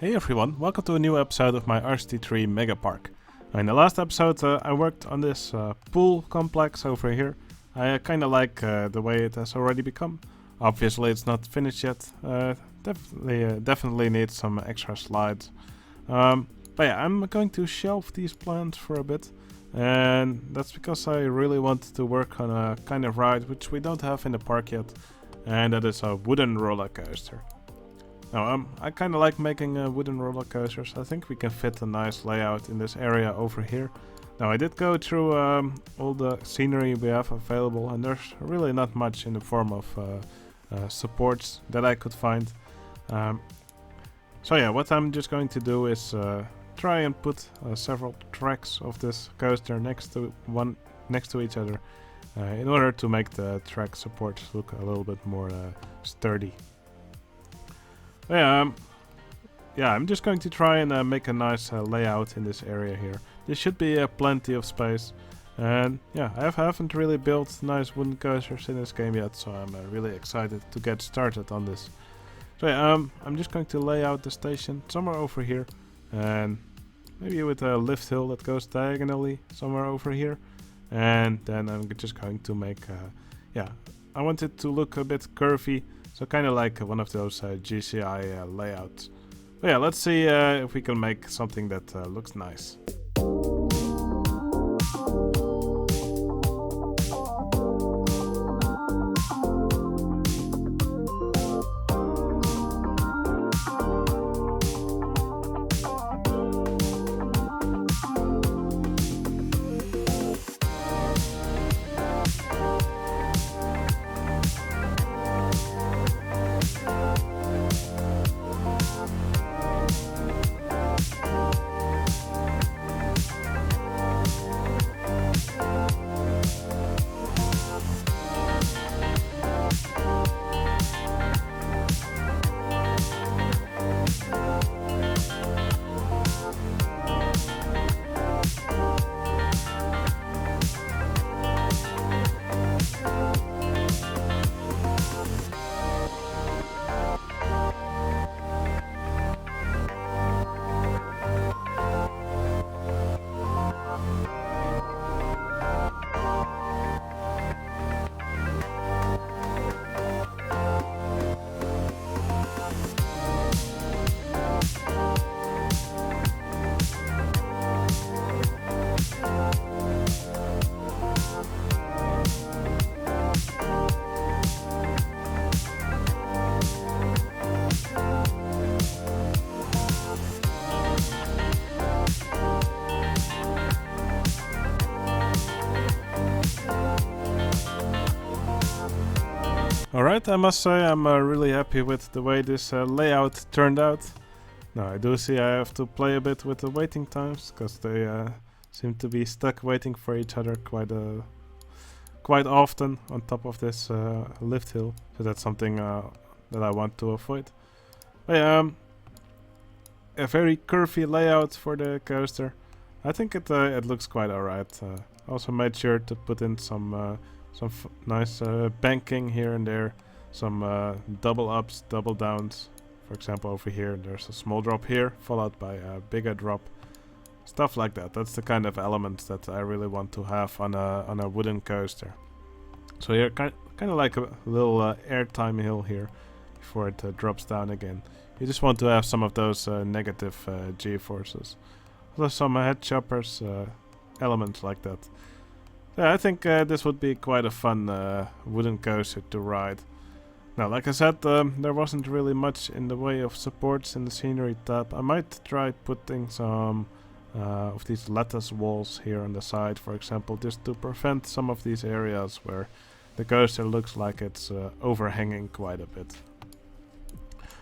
Hey everyone, welcome to a new episode of my RCT3 Megapark. In the last episode I worked on this pool complex over here. I kinda like the way it has already become. Obviously it's not finished yet, definitely needs some extra slides. But yeah, I'm going to shelve these plans for a bit. And that's because I really want to work on a kind of ride which we don't have in the park yet. And that is a wooden roller coaster. Now, I kind of like making wooden roller coasters. I think we can fit a nice layout in this area over here. Now, I did go through all the scenery we have available, and there's really not much in the form of supports that I could find. So yeah, what I'm just going to do is try and put several tracks of this coaster next to each other, in order to make the track supports look a little bit more sturdy. Yeah, I'm just going to try and make a nice layout in this area here. There should be plenty of space. And yeah, I haven't really built nice wooden coasters in this game yet, so I'm really excited to get started on this. So yeah, I'm just going to lay out the station somewhere over here. And maybe with a lift hill that goes diagonally somewhere over here. And then I'm just going to make, I want it to look a bit curvy. So kind of like one of those GCI layouts. But yeah, let's see if we can make something that looks nice. Alright, I must say I'm really happy with the way this layout turned out. Now I do see I have to play a bit with the waiting times, because they seem to be stuck waiting for each other quite often on top of this lift hill. So that's something that I want to avoid. But yeah, a very curvy layout for the coaster. I think it looks quite alright. Also made sure to put in some nice banking here and there, some double ups, double downs. For example, over here there's a small drop here, followed by a bigger drop. Stuff like that. That's the kind of elements that I really want to have on a wooden coaster. So here, kind of like a little airtime hill here before it drops down again. You just want to have some of those negative G-forces. Also some head choppers, elements like that. Yeah, I think this would be quite a fun wooden coaster to ride. Now, like I said, there wasn't really much in the way of supports in the scenery tab. I might try putting some of these lattice walls here on the side, for example, just to prevent some of these areas where the coaster looks like it's overhanging quite a bit.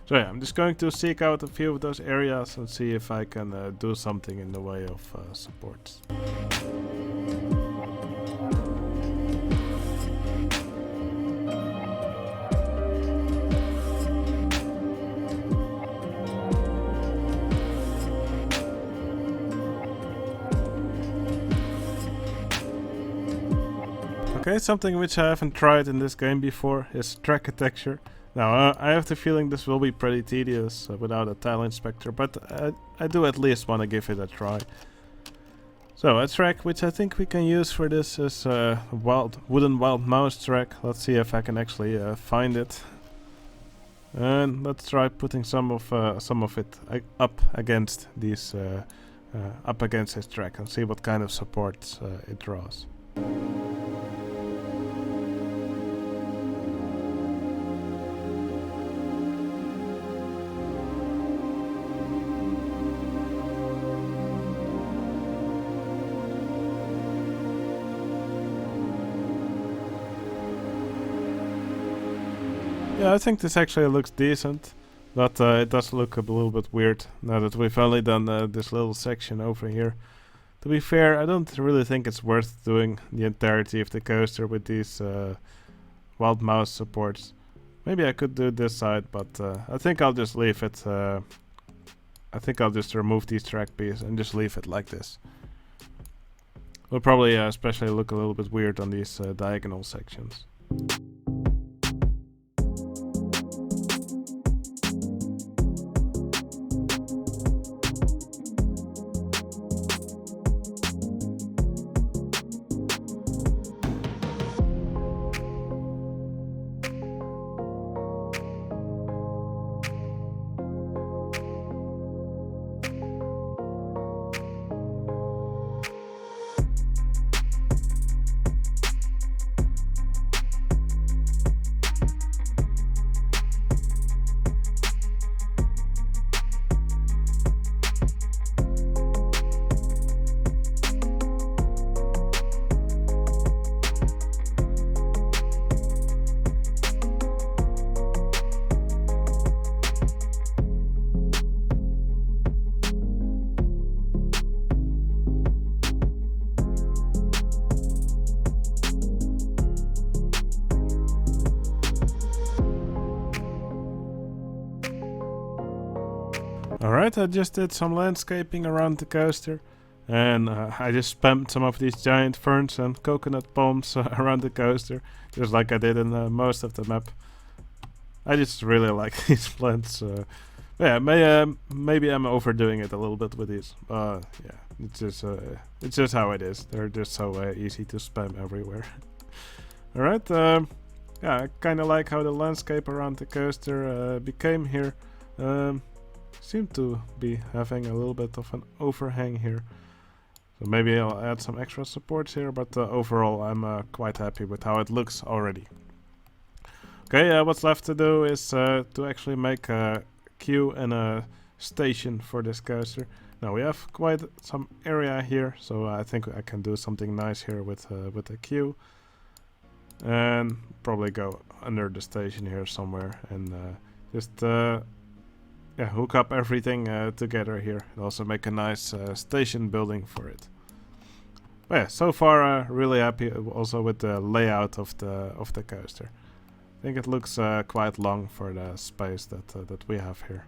So yeah, I'm just going to seek out a few of those areas and see if I can do something in the way of supports. Okay, something which I haven't tried in this game before is track architecture. Now, I have the feeling this will be pretty tedious without a tile inspector, but I do at least want to give it a try. So, a track which I think we can use for this is a wooden wild mouse track. Let's see if I can actually find it. And let's try putting some of it up against these, up against this track and see what kind of supports it draws. Yeah, I think this actually looks decent, but it does look a little bit weird now that we've only done this little section over here. To be fair, I don't really think it's worth doing the entirety of the coaster with these wild mouse supports. Maybe I could do this side, but I think I'll just leave it. I think I'll just remove these track pieces and just leave it like this. Will probably especially look a little bit weird on these diagonal sections. Alright, I just did some landscaping around the coaster, and I just spammed some of these giant ferns and coconut palms around the coaster, just like I did in most of the map. I just really like these plants. Yeah, maybe I'm overdoing it a little bit with these. Yeah, it's just how it is. They're just so easy to spam everywhere. Alright, yeah, I kind of like how the landscape around the coaster became here. Seem to be having a little bit of an overhang here, so maybe I'll add some extra supports here, but overall I'm quite happy with how it looks already. Okay, what's left to do is to actually make a queue and a station for this coaster. Now we have quite some area here, so I think I can do something nice here with the queue, and probably go under the station here somewhere and just yeah, hook up everything together here and also make a nice station building for it. But yeah, so far really happy also with the layout of the coaster. I think it looks quite long for the space that we have here.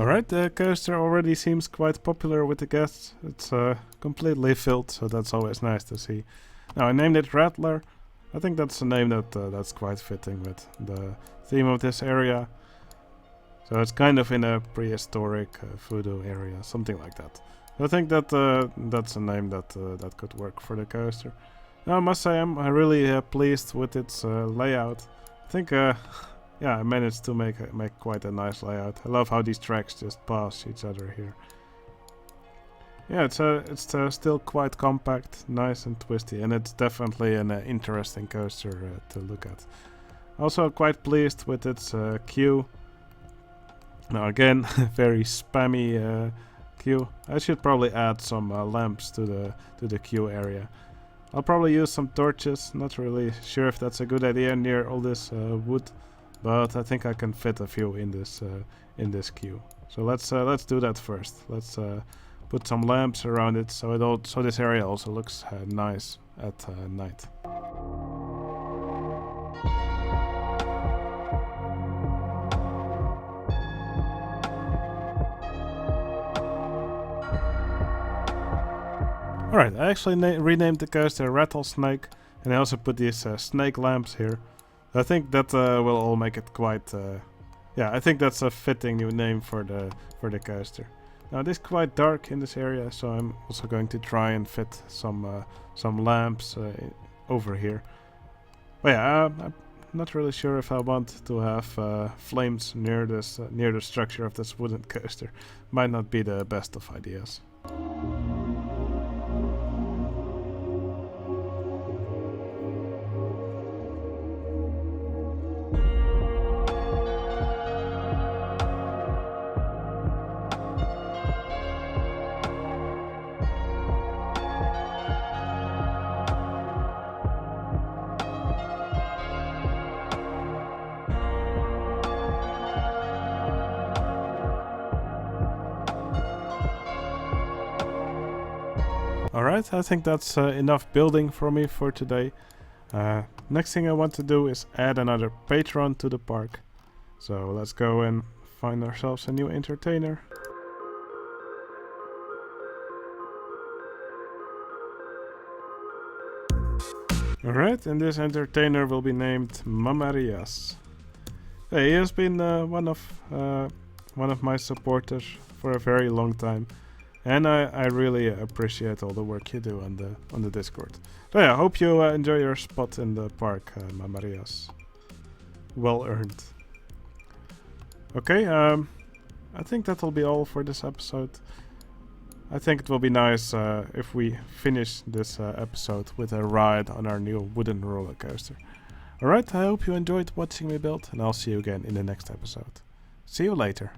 Alright, the coaster already seems quite popular with the guests. It's completely filled, so that's always nice to see. Now I named it Rattler. I think that's a name that's quite fitting with the theme of this area. So it's kind of in a prehistoric voodoo area, something like that. I think that that's a name that could work for the coaster. Now I must say I'm really pleased with its layout. I think yeah, I managed to make quite a nice layout. I love how these tracks just pass each other here. Yeah, it's still quite compact, nice and twisty, and it's definitely an interesting coaster to look at. Also quite pleased with its queue. Now again, very spammy queue. I should probably add some lamps to the queue area. I'll probably use some torches. Not really sure if that's a good idea near all this wood, but I think I can fit a few in this queue. So let's do that first. Let's put some lamps around it so this area also looks nice at night. Alright, I actually renamed the coaster Rattlesnake, and I also put these snake lamps here. I think that will all make it quite... yeah, I think that's a fitting new name for the coaster. Now it is quite dark in this area, so I'm also going to try and fit some lamps over here. But yeah, I'm not really sure if I want to have flames near the structure of this wooden coaster. Might not be the best of ideas. Alright, I think that's enough building for me for today. Next thing I want to do is add another patron to the park. So let's go and find ourselves a new entertainer. Alright, and this entertainer will be named Mamarias. He has been one of my supporters for a very long time. And I really appreciate all the work you do on the Discord. So yeah, I hope you enjoy your spot in the park, Mamarias. Well earned. Okay, I think that'll be all for this episode. I think it will be nice if we finish this episode with a ride on our new wooden roller coaster. Alright, I hope you enjoyed watching me build, and I'll see you again in the next episode. See you later.